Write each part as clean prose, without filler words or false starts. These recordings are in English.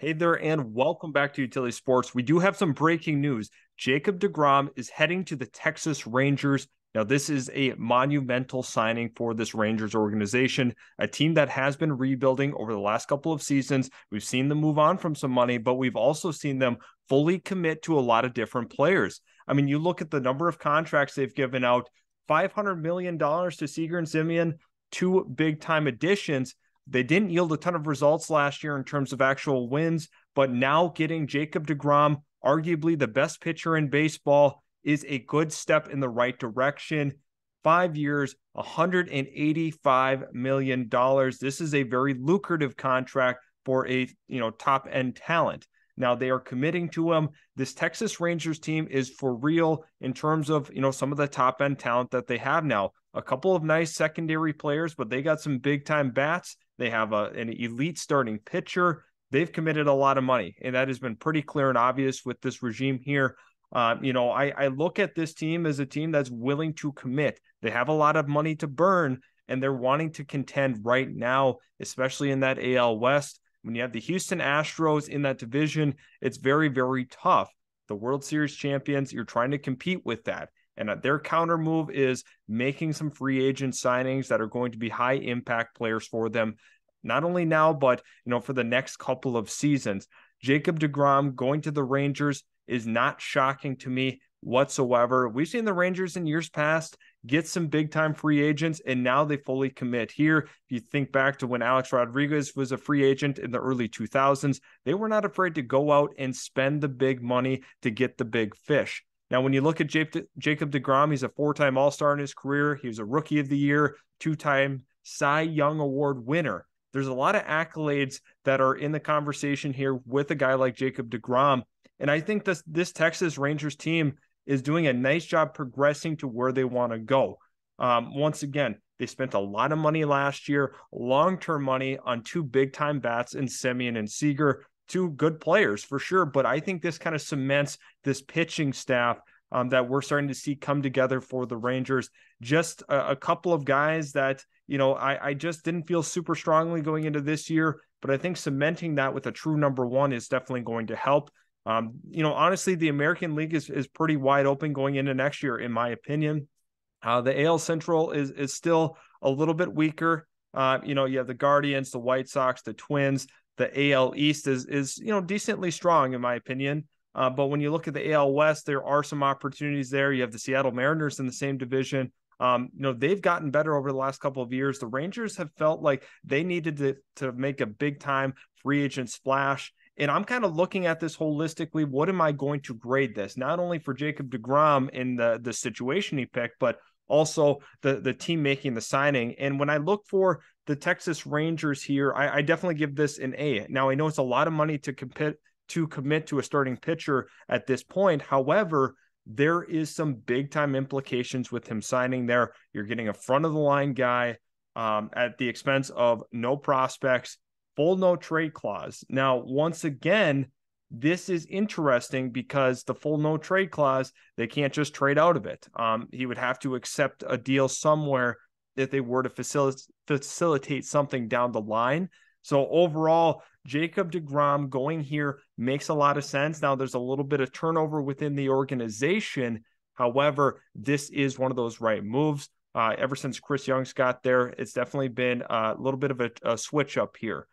Hey there, and welcome back to Utility Sports. We do have some breaking news. Jacob Degrom is heading to the Texas Rangers. Now, this is a monumental signing for this Rangers organization, a team that has been rebuilding over the last couple of seasons. We've seen them move on from some money, but we've also seen them fully commit to a lot of different players. I mean, you look at the number of contracts they've given out, $500 million to Seager and Simeon, two big-time additions. They didn't yield a ton of results last year in terms of actual wins, but now getting Jacob Degrom, arguably the best pitcher in baseball, is a good step in the right direction. 5 years, $185 million. This is a very lucrative contract for a top end talent. Now they are committing to him. This Texas Rangers team is for real in terms of some of the top end talent that they have now. A couple of nice secondary players, but they got some big time bats. They have an elite starting pitcher. They've committed a lot of money, and that has been pretty clear and obvious with this regime here. I look at this team as a team that's willing to commit. They have a lot of money to burn, and they're wanting to contend right now, especially in that AL West. When you have the Houston Astros in that division, it's very, very tough. The World Series champions, you're trying to compete with that. And their counter move is making some free agent signings that are going to be high impact players for them, not only now, but for the next couple of seasons. Jacob Degrom going to the Rangers is not shocking to me whatsoever. We've seen the Rangers in years past get some big time free agents, and now they fully commit here. If you think back to when Alex Rodriguez was a free agent in the early 2000s, they were not afraid to go out and spend the big money to get the big fish. Now, when you look at Jacob Degrom, he's a 4-time All-Star in his career. He was a Rookie of the Year, 2-time Cy Young Award winner. There's a lot of accolades that are in the conversation here with a guy like Jacob Degrom. And I think this Texas Rangers team is doing a nice job progressing to where they want to go. Once again, they spent a lot of money last year, long-term money on two big-time bats in Simeon and Seager, two good players for sure. But I think this kind of cements this pitching staff that we're starting to see come together for the Rangers. Just a couple of guys that, I just didn't feel super strongly going into this year, but I think cementing that with a true number one is definitely going to help. Honestly, the American League is pretty wide open going into next year, in my opinion. The AL Central is still a little bit weaker. You have the Guardians, the White Sox, the Twins. The AL East is decently strong, in my opinion. But when you look at the AL West, there are some opportunities there. You have the Seattle Mariners in the same division. They've gotten better over the last couple of years. The Rangers have felt like they needed to make a big time free agent splash. And I'm kind of looking at this holistically. What am I going to grade this? Not only for Jacob Degrom in the situation he picked, but also the team making the signing. And when I look for the Texas Rangers here, I definitely give this an A. Now, I know it's a lot of money to commit to a starting pitcher at this point. However, there is some big time implications with him signing there. You're getting a front of the line guy at the expense of no prospects, full no trade clause. Now, once again, this is interesting because the full no trade clause, they can't just trade out of it. He would have to accept a deal somewhere if they were to facilitate something down the line. So overall, Jacob Degrom going here makes a lot of sense. Now, there's a little bit of turnover within the organization. However, this is one of those right moves. Ever since Chris Young's got there, it's definitely been a little bit of a switch up here.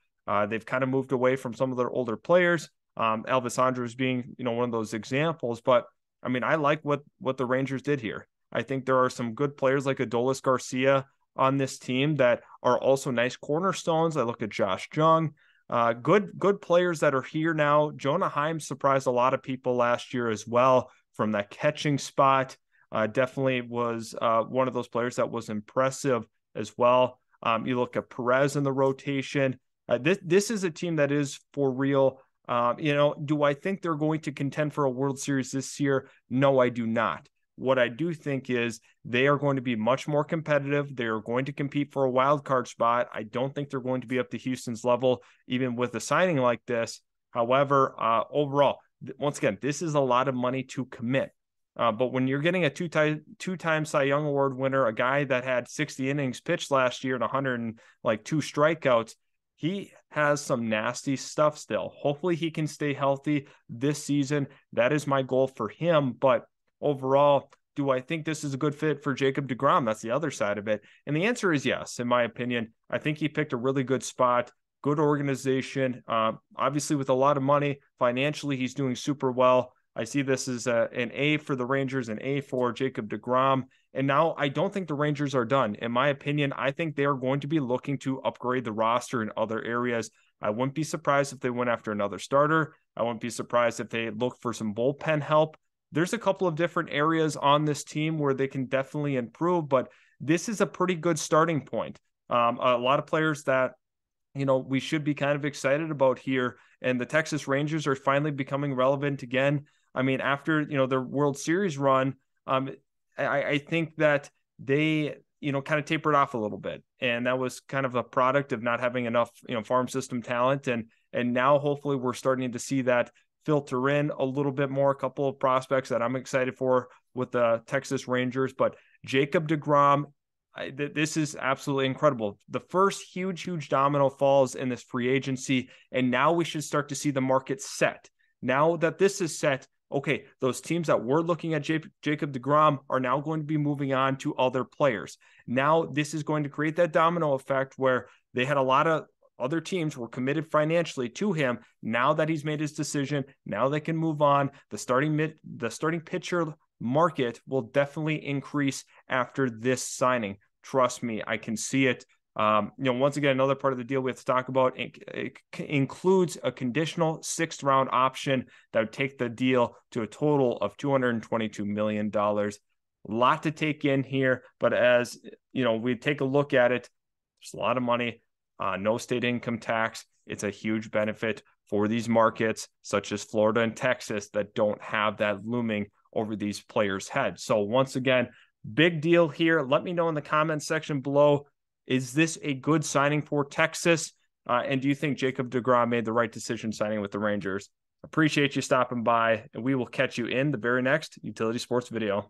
They've kind of moved away from some of their older players. Elvis Andrus being, one of those examples. But, I mean, I like what the Rangers did here. I think there are some good players like Adolis Garcia on this team that are also nice cornerstones. I look at Josh Jung. Good players that are here now. Jonah Heim surprised a lot of people last year as well from that catching spot. Definitely was one of those players that was impressive as well. You look at Perez in the rotation. This is a team that is for real. Do I think they're going to contend for a World Series this year? No, I do not. What I do think is they are going to be much more competitive. They are going to compete for a wild card spot. I don't think they're going to be up to Houston's level, even with a signing like this. However, overall, once again, this is a lot of money to commit. But when you're getting a two-time Cy Young Award winner, a guy that had 60 innings pitched last year and 102 strikeouts, he has some nasty stuff still. Hopefully he can stay healthy this season. That is my goal for him. But overall, do I think this is a good fit for Jacob Degrom? That's the other side of it. And the answer is yes, in my opinion. I think he picked a really good spot, good organization, obviously with a lot of money. Financially, he's doing super well. I see this as an A for the Rangers, an A for Jacob Degrom. And now I don't think the Rangers are done. In my opinion, I think they are going to be looking to upgrade the roster in other areas. I wouldn't be surprised if they went after another starter. I wouldn't be surprised if they look for some bullpen help. There's a couple of different areas on this team where they can definitely improve, but this is a pretty good starting point. A lot of players that, we should be kind of excited about here. And the Texas Rangers are finally becoming relevant again. I mean, after, their World Series run, I think that they, kind of tapered off a little bit. And that was kind of a product of not having enough, farm system talent. And now hopefully we're starting to see that filter in a little bit more, a couple of prospects that I'm excited for with the Texas Rangers. But Jacob Degrom, this is absolutely incredible. The first huge domino falls in this free agency. And now we should start to see the market set. Now that this is set, okay, those teams that were looking at Jacob Degrom are now going to be moving on to other players. Now this is going to create that domino effect where they had a lot of other teams were committed financially to him. Now that he's made his decision, now they can move on. The starting pitcher market will definitely increase after this signing. Trust me, I can see it. Once again, another part of the deal we have to talk about, it includes a conditional 6th round option that would take the deal to a total of $222 million. A lot to take in here, but as we take a look at it, there's a lot of money, no state income tax. It's a huge benefit for these markets such as Florida and Texas that don't have that looming over these players' heads. So once again, big deal here. Let me know in the comments section below. Is this a good signing for Texas? And do you think Jacob Degrom made the right decision signing with the Rangers? Appreciate you stopping by, and we will catch you in the very next Utility Sports video.